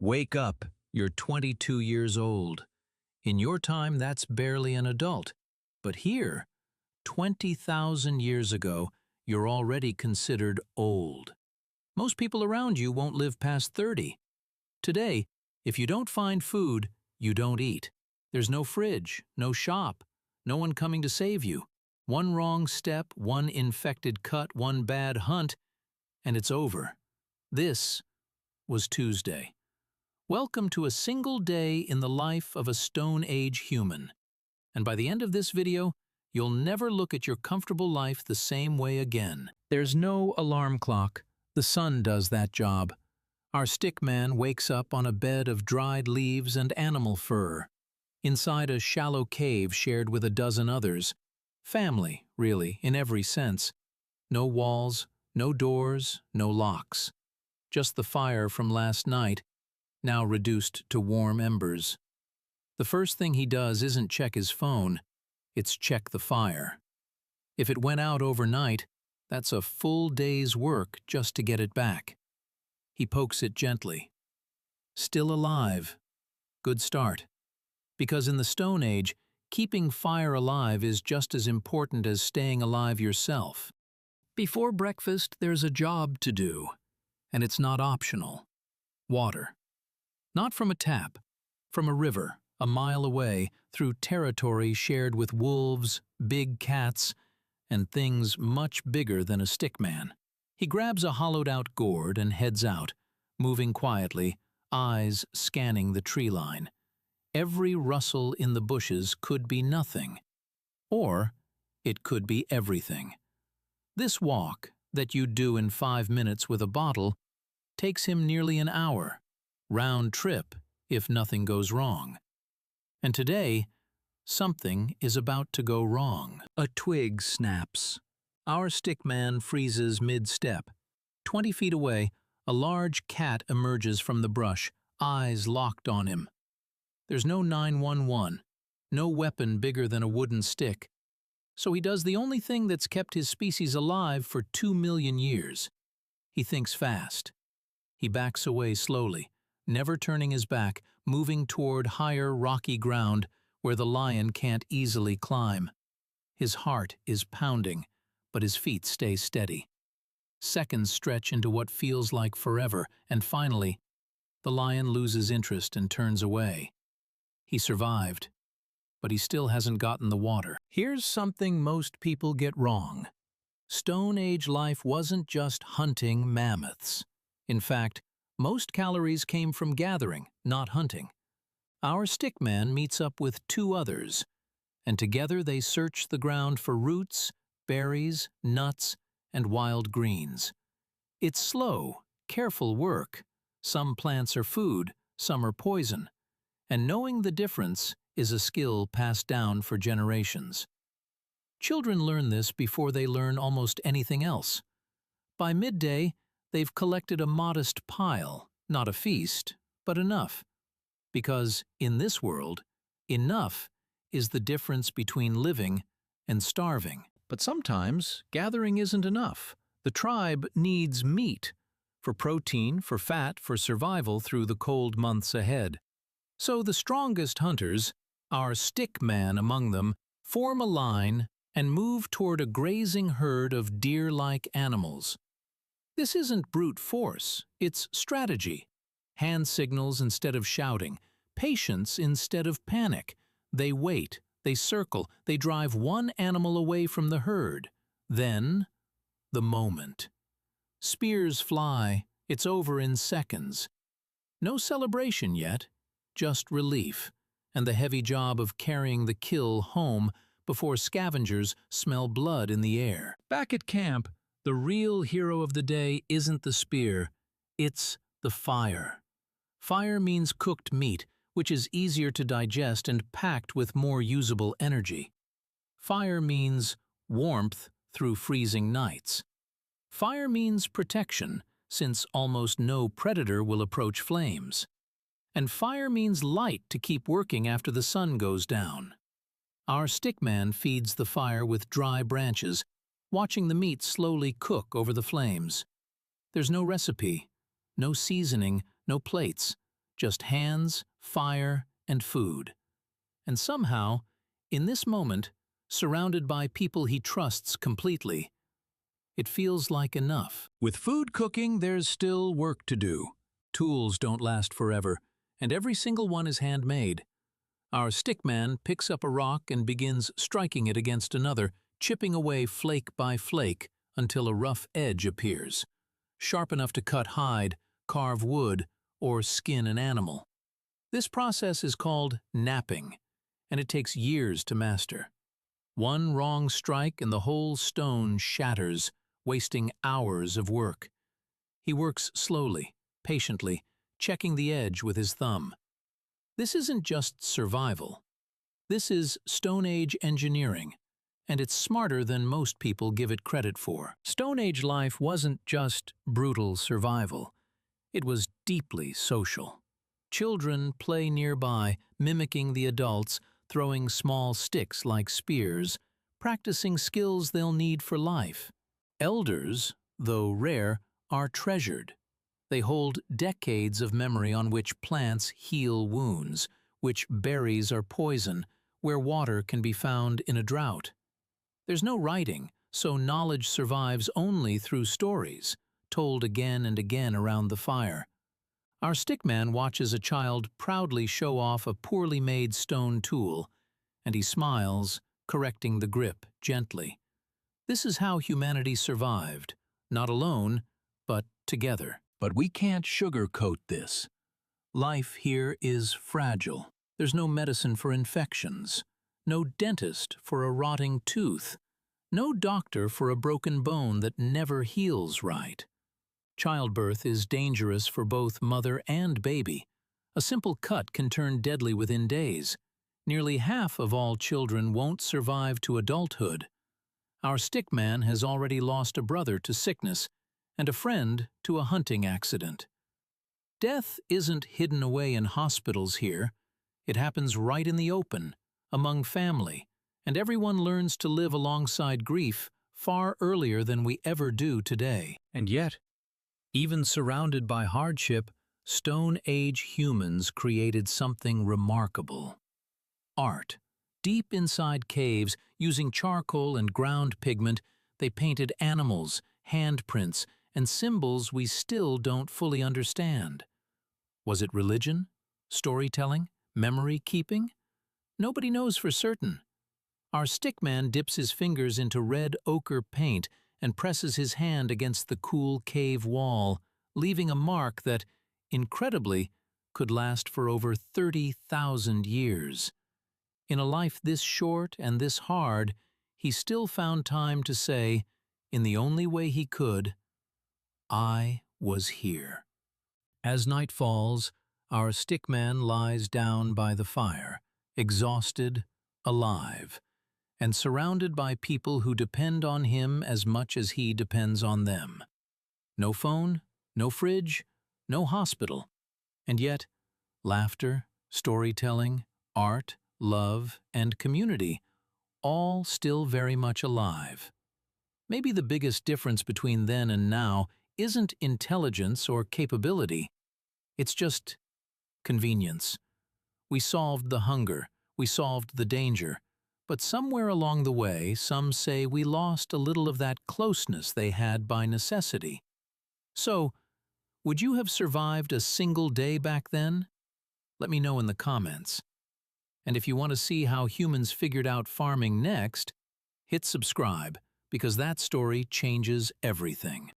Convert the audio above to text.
Wake up, you're 22 years old. In your time, that's barely an adult. But here, 20,000 years ago, you're already considered old. Most people around you won't live past 30. Today, if you don't find food, you don't eat. There's no fridge, no shop, no one coming to save you. One wrong step, one infected cut, one bad hunt, and it's over. This was Tuesday. Welcome to a single day in the life of a Stone Age human. And by the end of this video, you'll never look at your comfortable life the same way again. There's no alarm clock. The sun does that job. Our stickman wakes up on a bed of dried leaves and animal fur. Inside a shallow cave shared with a dozen others. Family, really, in every sense. No walls, no doors, no locks. Just the fire from last night, now reduced to warm embers. The first thing he does isn't check his phone, it's check the fire. If it went out overnight, that's a full day's work just to get it back. He pokes it gently. Still alive. Good start. Because in the Stone Age, keeping fire alive is just as important as staying alive yourself. Before breakfast, there's a job to do, and it's not optional. Water. Not from a tap, from a river, a mile away, through territory shared with wolves, big cats, and things much bigger than a stickman. He grabs a hollowed-out gourd and heads out, moving quietly, eyes scanning the tree line. Every rustle in the bushes could be nothing, or it could be everything. This walk, that you'd do in 5 minutes with a bottle, takes him nearly an hour. Round trip, if nothing goes wrong. And today, something is about to go wrong. A twig snaps. Our stickman freezes mid-step. 20 feet away, a large cat emerges from the brush, eyes locked on him. There's no 911, no weapon bigger than a wooden stick. So he does the only thing that's kept his species alive for 2 million years. He thinks fast. He backs away slowly, never turning his back, moving toward higher rocky ground where the lion can't easily climb. His heart is pounding, but his feet stay steady. Seconds stretch into what feels like forever, and finally, the lion loses interest and turns away. He survived, but he still hasn't gotten the water. Here's something most people get wrong. Stone Age life wasn't just hunting mammoths. In fact, most calories came from gathering, not hunting. Our stickman meets up with 2 others, and together they search the ground for roots, berries, nuts, and wild greens. It's slow, careful work. Some plants are food, some are poison. And knowing the difference is a skill passed down for generations. Children learn this before they learn almost anything else. By midday, they've collected a modest pile, not a feast, but enough. Because, in this world, enough is the difference between living and starving. But sometimes, gathering isn't enough. The tribe needs meat, for protein, for fat, for survival through the cold months ahead. So the strongest hunters, our stickman among them, form a line and move toward a grazing herd of deer-like animals. This isn't brute force, it's strategy. Hand signals instead of shouting, patience instead of panic. They wait, they circle, they drive one animal away from the herd. Then, the moment. Spears fly, it's over in seconds. No celebration yet, just relief, and the heavy job of carrying the kill home before scavengers smell blood in the air. Back at camp, the real hero of the day isn't the spear, it's the fire. Fire means cooked meat, which is easier to digest and packed with more usable energy. Fire means warmth through freezing nights. Fire means protection, since almost no predator will approach flames. And fire means light to keep working after the sun goes down. Our stickman feeds the fire with dry branches, watching the meat slowly cook over the flames. There's no recipe, no seasoning, no plates, just hands, fire, and food. And somehow, in this moment, surrounded by people he trusts completely, it feels like enough. With food cooking, there's still work to do. Tools don't last forever, and every single one is handmade. Our stickman picks up a rock and begins striking it against another, chipping away flake by flake until a rough edge appears, sharp enough to cut hide, carve wood, or skin an animal. This process is called knapping, and it takes years to master. One wrong strike and the whole stone shatters, wasting hours of work. He works slowly, patiently, checking the edge with his thumb. This isn't just survival. This is Stone Age engineering, and it's smarter than most people give it credit for. Stone Age life wasn't just brutal survival. It was deeply social. Children play nearby, mimicking the adults, throwing small sticks like spears, practicing skills they'll need for life. Elders, though rare, are treasured. They hold decades of memory on which plants heal wounds, which berries are poison, where water can be found in a drought. There's no writing, so knowledge survives only through stories, told again and again around the fire. Our stickman watches a child proudly show off a poorly made stone tool, and he smiles, correcting the grip gently. This is how humanity survived, not alone, but together. But we can't sugarcoat this. Life here is fragile. There's no medicine for infections, no dentist for a rotting tooth, no doctor for a broken bone that never heals right. Childbirth is dangerous for both mother and baby. A simple cut can turn deadly within days. Nearly half of all children won't survive to adulthood. Our stickman has already lost a brother to sickness and a friend to a hunting accident. Death isn't hidden away in hospitals here. It happens right in the open, among family, and everyone learns to live alongside grief far earlier than we ever do today. And yet, even surrounded by hardship, Stone Age humans created something remarkable. Art. Deep inside caves, using charcoal and ground pigment, they painted animals, handprints, and symbols we still don't fully understand. Was it religion? Storytelling? Memory keeping? Nobody knows for certain. Our stickman dips his fingers into red ochre paint and presses his hand against the cool cave wall, leaving a mark that, incredibly, could last for over 30,000 years. In a life this short and this hard, he still found time to say, in the only way he could, I was here. As night falls, our stickman lies down by the fire, exhausted, alive, and surrounded by people who depend on him as much as he depends on them. No phone, no fridge, no hospital. And yet, laughter, storytelling, art, love, and community, all still very much alive. Maybe the biggest difference between then and now isn't intelligence or capability. It's just convenience. We solved the hunger, we solved the danger, but somewhere along the way, some say we lost a little of that closeness they had by necessity. So, would you have survived a single day back then? Let me know in the comments. And if you want to see how humans figured out farming next, hit subscribe, because that story changes everything.